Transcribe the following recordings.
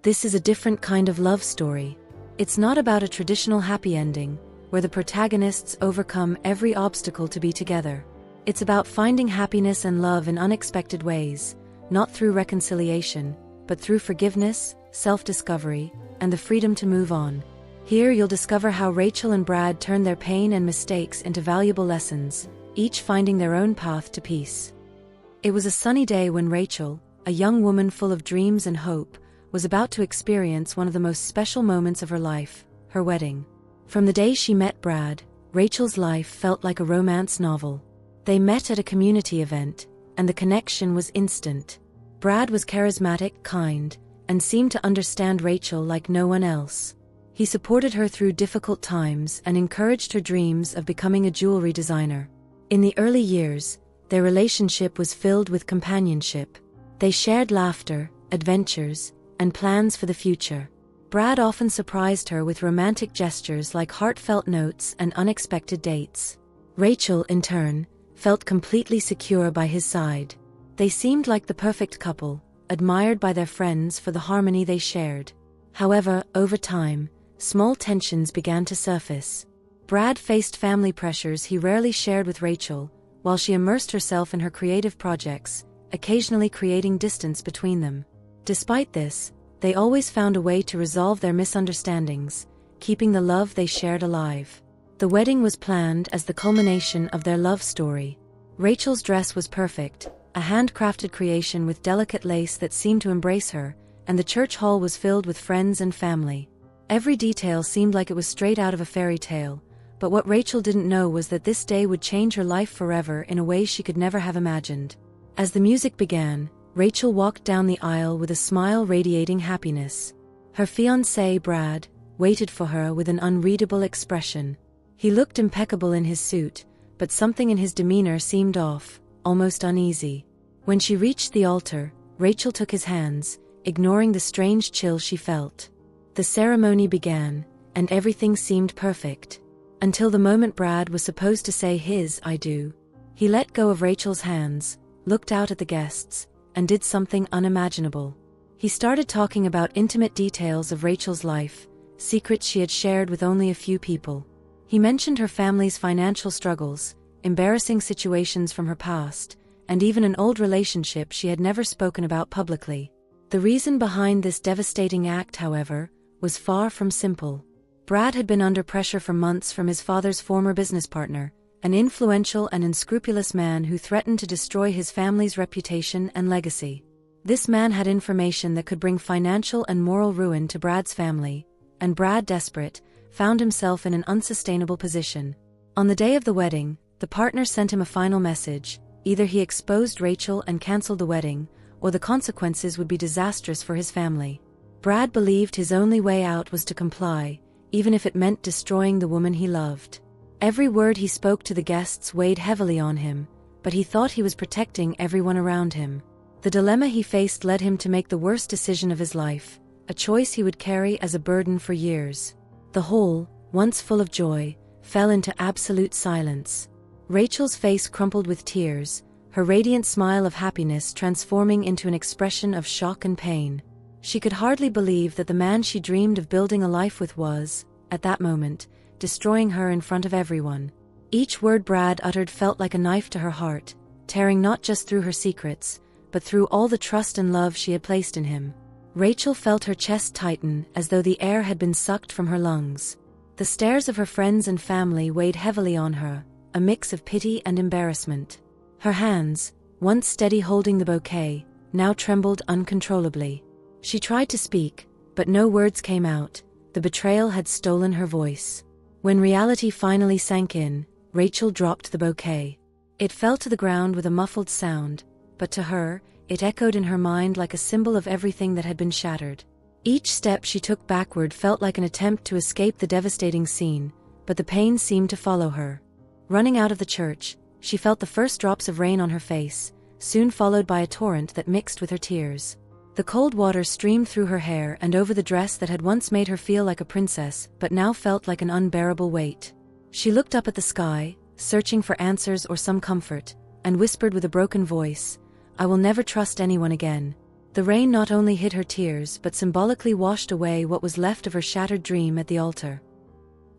This is a different kind of love story. It's not about a traditional happy ending, where the protagonists overcome every obstacle to be together. It's about finding happiness and love in unexpected ways, not through reconciliation, but through forgiveness, self-discovery, and the freedom to move on. Here you'll discover how Rachel and Brad turn their pain and mistakes into valuable lessons, each finding their own path to peace. It was a sunny day when Rachel, a young woman full of dreams and hope, was about to experience one of the most special moments of her life, her wedding. From the day she met Brad, Rachel's life felt like a romance novel. They met at a community event, and the connection was instant. Brad was charismatic, kind, and seemed to understand Rachel like no one else. He supported her through difficult times and encouraged her dreams of becoming a jewelry designer. In the early years, their relationship was filled with companionship. They shared laughter, adventures, and plans for the future. Brad often surprised her with romantic gestures like heartfelt notes and unexpected dates. Rachel, in turn, felt completely secure by his side. They seemed like the perfect couple, admired by their friends for the harmony they shared. However, over time, small tensions began to surface. Brad faced family pressures he rarely shared with Rachel, while she immersed herself in her creative projects, occasionally creating distance between them. Despite this, they always found a way to resolve their misunderstandings, keeping the love they shared alive. The wedding was planned as the culmination of their love story. Rachel's dress was perfect, a handcrafted creation with delicate lace that seemed to embrace her, and the church hall was filled with friends and family. Every detail seemed like it was straight out of a fairy tale, but what Rachel didn't know was that this day would change her life forever in a way she could never have imagined. As the music began, Rachel walked down the aisle with a smile radiating happiness. Her fiancé, Brad, waited for her with an unreadable expression. He looked impeccable in his suit, but something in his demeanor seemed off, almost uneasy. When she reached the altar, Rachel took his hands, ignoring the strange chill she felt. The ceremony began, and everything seemed perfect. Until the moment Brad was supposed to say his "I do." He let go of Rachel's hands, looked out at the guests, and did something unimaginable. He started talking about intimate details of Rachel's life, secrets she had shared with only a few people. He mentioned her family's financial struggles, embarrassing situations from her past, and even an old relationship she had never spoken about publicly. The reason behind this devastating act, however, was far from simple. Brad had been under pressure for months from his father's former business partner, an influential and unscrupulous man who threatened to destroy his family's reputation and legacy. This man had information that could bring financial and moral ruin to Brad's family, and Brad, desperate, found himself in an unsustainable position. On the day of the wedding, the partner sent him a final message: either he exposed Rachel and canceled the wedding, or the consequences would be disastrous for his family. Brad believed his only way out was to comply, even if it meant destroying the woman he loved. Every word he spoke to the guests weighed heavily on him, but he thought he was protecting everyone around him. The dilemma he faced led him to make the worst decision of his life, a choice he would carry as a burden for years. The hall, once full of joy, fell into absolute silence. Rachel's face crumpled with tears, her radiant smile of happiness transforming into an expression of shock and pain. She could hardly believe that the man she dreamed of building a life with was, at that moment, destroying her in front of everyone. Each word Brad uttered felt like a knife to her heart, tearing not just through her secrets, but through all the trust and love she had placed in him. Rachel felt her chest tighten as though the air had been sucked from her lungs. The stares of her friends and family weighed heavily on her, a mix of pity and embarrassment. Her hands, once steady holding the bouquet, now trembled uncontrollably. She tried to speak, but no words came out. The betrayal had stolen her voice. When reality finally sank in, Rachel dropped the bouquet. It fell to the ground with a muffled sound, but to her, it echoed in her mind like a symbol of everything that had been shattered. Each step she took backward felt like an attempt to escape the devastating scene, but the pain seemed to follow her. Running out of the church, she felt the first drops of rain on her face, soon followed by a torrent that mixed with her tears. The cold water streamed through her hair and over the dress that had once made her feel like a princess but now felt like an unbearable weight. She looked up at the sky, searching for answers or some comfort, and whispered with a broken voice, "I will never trust anyone again." The rain not only hid her tears but symbolically washed away what was left of her shattered dream at the altar.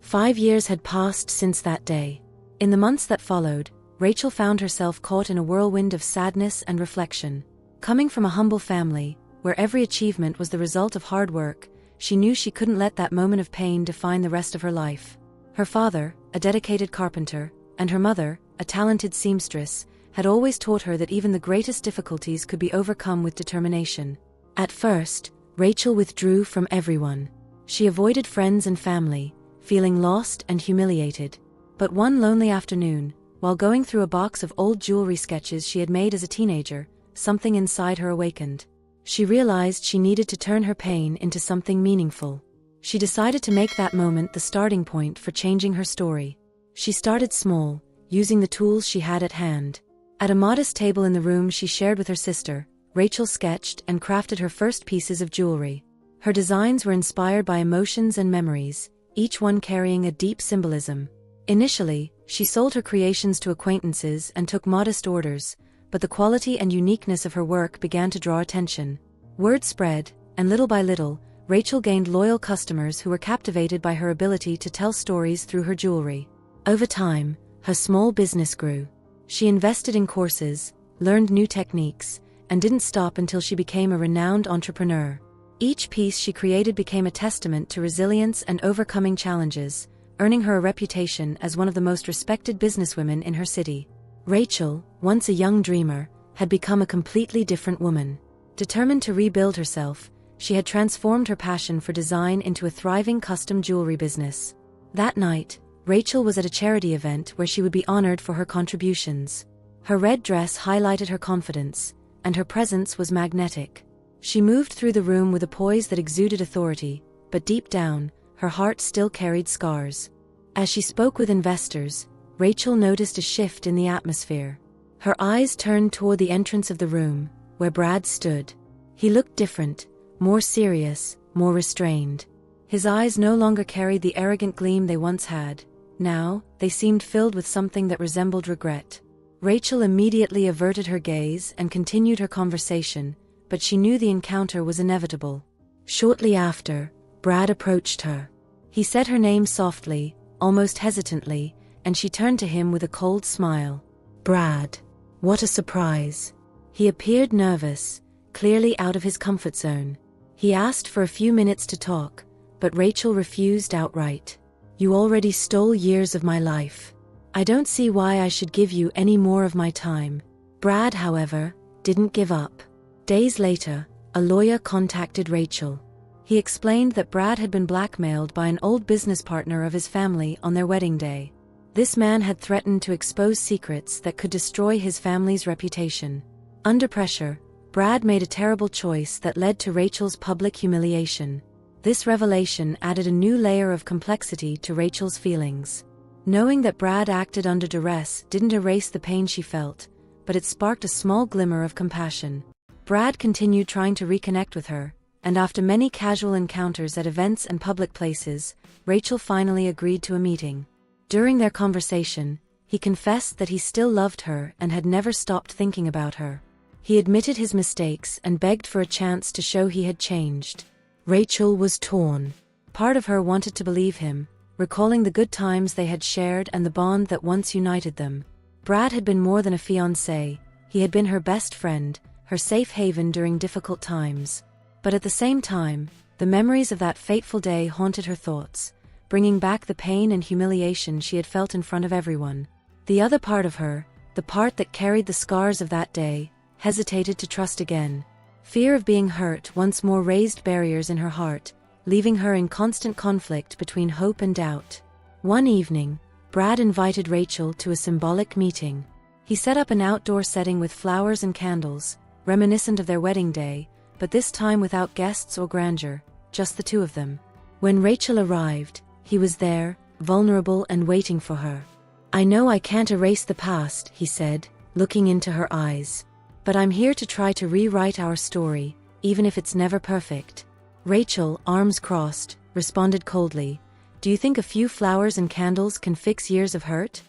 5 years had passed since that day. In the months that followed, Rachel found herself caught in a whirlwind of sadness and reflection. Coming from a humble family, where every achievement was the result of hard work, she knew she couldn't let that moment of pain define the rest of her life. Her father, a dedicated carpenter, and her mother, a talented seamstress, had always taught her that even the greatest difficulties could be overcome with determination. At first, Rachel withdrew from everyone. She avoided friends and family, feeling lost and humiliated. But one lonely afternoon, while going through a box of old jewelry sketches she had made as a teenager, something inside her awakened. She realized she needed to turn her pain into something meaningful. She decided to make that moment the starting point for changing her story. She started small, using the tools she had at hand. At a modest table in the room she shared with her sister, Rachel sketched and crafted her first pieces of jewelry. Her designs were inspired by emotions and memories, each one carrying a deep symbolism. Initially, she sold her creations to acquaintances and took modest orders, but the quality and uniqueness of her work began to draw attention. Word spread, and little by little, Rachel gained loyal customers who were captivated by her ability to tell stories through her jewelry. Over time, her small business grew. She invested in courses, learned new techniques, and didn't stop until she became a renowned entrepreneur. Each piece she created became a testament to resilience and overcoming challenges, earning her a reputation as one of the most respected businesswomen in her city. Rachel, once a young dreamer, had become a completely different woman. Determined to rebuild herself, she had transformed her passion for design into a thriving custom jewelry business. That night, Rachel was at a charity event where she would be honored for her contributions. Her red dress highlighted her confidence, and her presence was magnetic. She moved through the room with a poise that exuded authority, but deep down, her heart still carried scars. As she spoke with investors, Rachel noticed a shift in the atmosphere. Her eyes turned toward the entrance of the room, where Brad stood. He looked different, more serious, more restrained. His eyes no longer carried the arrogant gleam they once had. Now, they seemed filled with something that resembled regret. Rachel immediately averted her gaze and continued her conversation, but she knew the encounter was inevitable. Shortly after, Brad approached her. He said her name softly, almost hesitantly, and she turned to him with a cold smile. Brad. What a surprise. He appeared nervous, clearly out of his comfort zone. He asked for a few minutes to talk, but Rachel refused outright. You already stole years of my life. I don't see why I should give you any more of my time. Brad, however, didn't give up. Days later, a lawyer contacted Rachel. He explained that Brad had been blackmailed by an old business partner of his family on their wedding day. This man had threatened to expose secrets that could destroy his family's reputation. Under pressure, Brad made a terrible choice that led to Rachel's public humiliation. This revelation added a new layer of complexity to Rachel's feelings. Knowing that Brad acted under duress didn't erase the pain she felt, but it sparked a small glimmer of compassion. Brad continued trying to reconnect with her, and after many casual encounters at events and public places, Rachel finally agreed to a meeting. During their conversation, he confessed that he still loved her and had never stopped thinking about her. He admitted his mistakes and begged for a chance to show he had changed. Rachel was torn. Part of her wanted to believe him, recalling the good times they had shared and the bond that once united them. Brad had been more than a fiancé, he had been her best friend, her safe haven during difficult times. But at the same time, the memories of that fateful day haunted her thoughts, bringing back the pain and humiliation she had felt in front of everyone. The other part of her, the part that carried the scars of that day, hesitated to trust again. Fear of being hurt once more raised barriers in her heart, leaving her in constant conflict between hope and doubt. One evening, Brad invited Rachel to a symbolic meeting. He set up an outdoor setting with flowers and candles, reminiscent of their wedding day, but this time without guests or grandeur, just the two of them. When Rachel arrived, he was there, vulnerable and waiting for her. I know I can't erase the past, he said, looking into her eyes. But I'm here to try to rewrite our story, even if it's never perfect. Rachel, arms crossed, responded coldly, Do you think a few flowers and candles can fix years of hurt?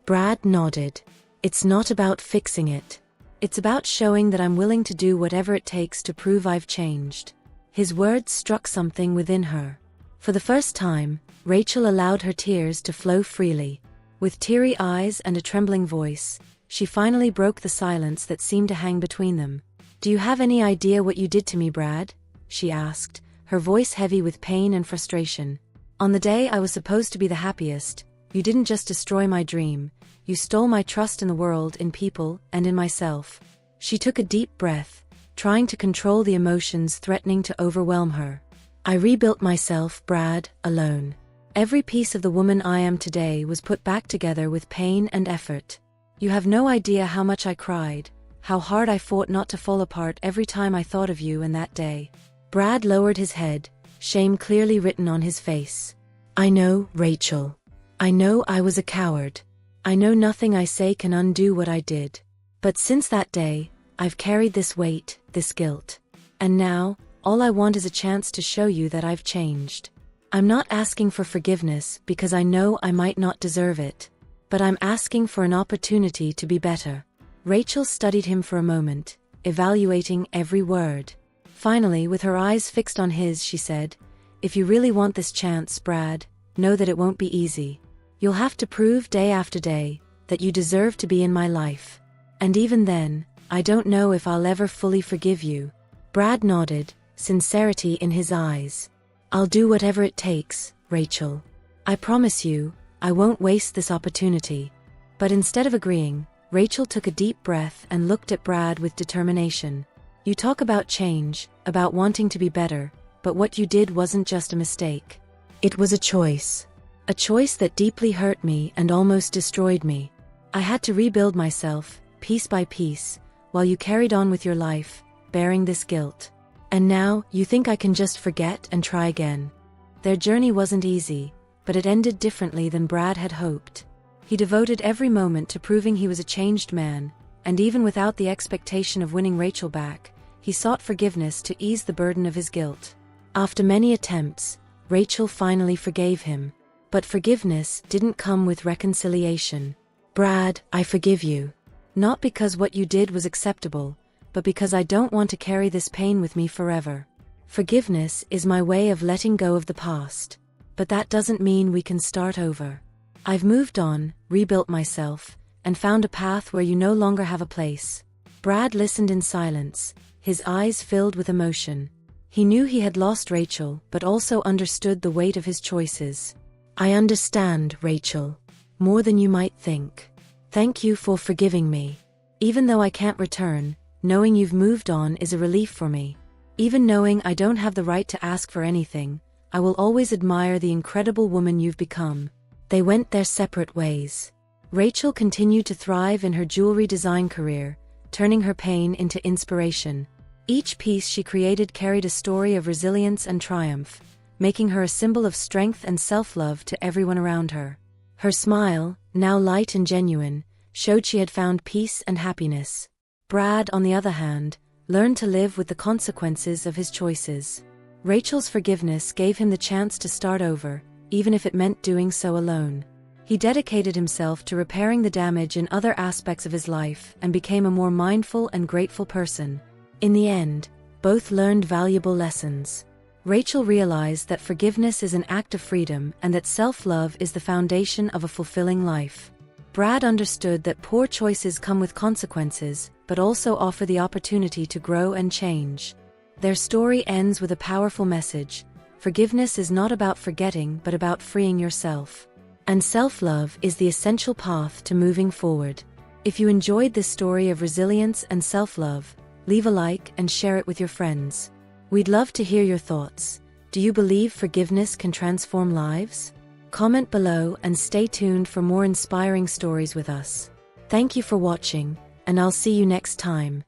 Brad nodded. It's not about fixing it. It's about showing that I'm willing to do whatever it takes to prove I've changed." His words struck something within her. For the first time, Rachel allowed her tears to flow freely. With teary eyes and a trembling voice, she finally broke the silence that seemed to hang between them. "Do you have any idea what you did to me, Brad?" she asked, her voice heavy with pain and frustration. "On the day I was supposed to be the happiest, you didn't just destroy my dream, you stole my trust in the world, in people, and in myself." She took a deep breath, trying to control the emotions threatening to overwhelm her. "I rebuilt myself, Brad, alone. Every piece of the woman I am today was put back together with pain and effort. You have no idea how much I cried, how hard I fought not to fall apart every time I thought of you and that day." Brad lowered his head, shame clearly written on his face. "I know, Rachel. I know I was a coward. I know nothing I say can undo what I did. But since that day, I've carried this weight, this guilt. And now, all I want is a chance to show you that I've changed. I'm not asking for forgiveness because I know I might not deserve it. But I'm asking for an opportunity to be better." Rachel studied him for a moment, evaluating every word. Finally, with her eyes fixed on his, she said, "If you really want this chance, Brad, know that it won't be easy. You'll have to prove day after day that you deserve to be in my life. And even then, I don't know if I'll ever fully forgive you." Brad nodded, sincerity in his eyes. "I'll do whatever it takes, Rachel. I promise you, I won't waste this opportunity." But instead of agreeing, Rachel took a deep breath and looked at Brad with determination. "You talk about change, about wanting to be better, but what you did wasn't just a mistake. It was a choice. A choice that deeply hurt me and almost destroyed me. I had to rebuild myself, piece by piece, while you carried on with your life, bearing this guilt. And now, you think I can just forget and try again." Their journey wasn't easy, but it ended differently than Brad had hoped. He devoted every moment to proving he was a changed man, and even without the expectation of winning Rachel back, he sought forgiveness to ease the burden of his guilt. After many attempts, Rachel finally forgave him. But forgiveness didn't come with reconciliation. "Brad, I forgive you. Not because what you did was acceptable, but because I don't want to carry this pain with me forever. Forgiveness is my way of letting go of the past. But that doesn't mean we can start over. I've moved on, rebuilt myself, and found a path where you no longer have a place." Brad listened in silence, his eyes filled with emotion. He knew he had lost Rachel, but also understood the weight of his choices. "I understand, Rachel. More than you might think. Thank you for forgiving me. Even though I can't return, knowing you've moved on is a relief for me. Even knowing I don't have the right to ask for anything, I will always admire the incredible woman you've become." They went their separate ways. Rachel continued to thrive in her jewelry design career, turning her pain into inspiration. Each piece she created carried a story of resilience and triumph, making her a symbol of strength and self-love to everyone around her. Her smile, now light and genuine, showed she had found peace and happiness. Brad, on the other hand, learned to live with the consequences of his choices. Rachel's forgiveness gave him the chance to start over, even if it meant doing so alone. He dedicated himself to repairing the damage in other aspects of his life and became a more mindful and grateful person. In the end, both learned valuable lessons. Rachel realized that forgiveness is an act of freedom and that self-love is the foundation of a fulfilling life. Brad understood that poor choices come with consequences, but also offer the opportunity to grow and change. Their story ends with a powerful message: forgiveness is not about forgetting but about freeing yourself. And self-love is the essential path to moving forward. If you enjoyed this story of resilience and self-love, leave a like and share it with your friends. We'd love to hear your thoughts. Do you believe forgiveness can transform lives? Comment below and stay tuned for more inspiring stories with us. Thank you for watching, and I'll see you next time.